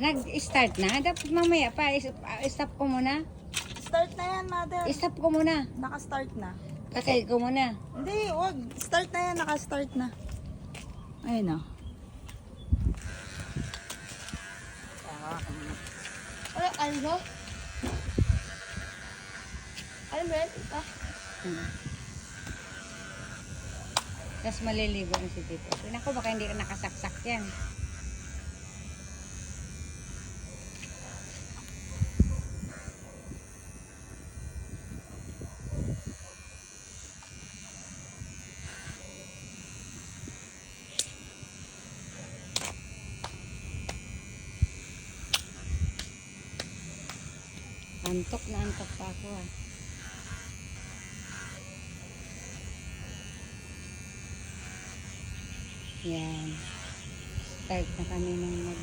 Nag-start na? Dapat mamaya pa. Stop ko muna. Start na yan, mother. Stop ko muna. Naka-start na. Kakay ko muna. Hindi, wag. Start na yan, naka-start na. Ayun o. Ano? Ano ba yan? Tapos maliligo na si Tito. Naku, baka hindi ka nakasaksak yan. Antok na antok pa ako ah. Yan. Start na kami ng mag...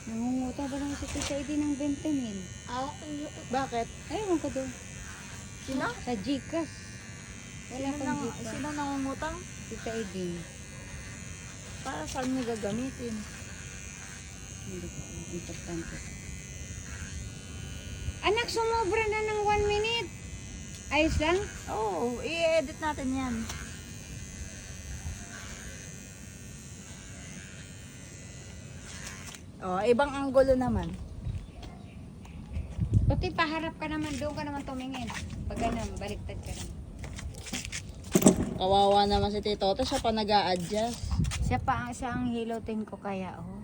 Nangunguta ba naman si Tita Edi ng 20,000? Bakit? Ayun ko doon. Sino? Sa Gcash. Wala kang Gcash. Sino nangungutang? Tita Edi. Para saan mo gagamitin? Hindi ko alam. Importante. Anak, sumobra na ng 1 minute. Ayos lang? Oo, i-edit natin yan. Oh, ibang anggulo naman. Buti paharap ka naman. Doon ka naman tumingin. Pag ganun, baliktad ka naman. Kawawa naman si Tito. Siya pa nag-a-adjust. Siya ang hilotin ko kaya, oh.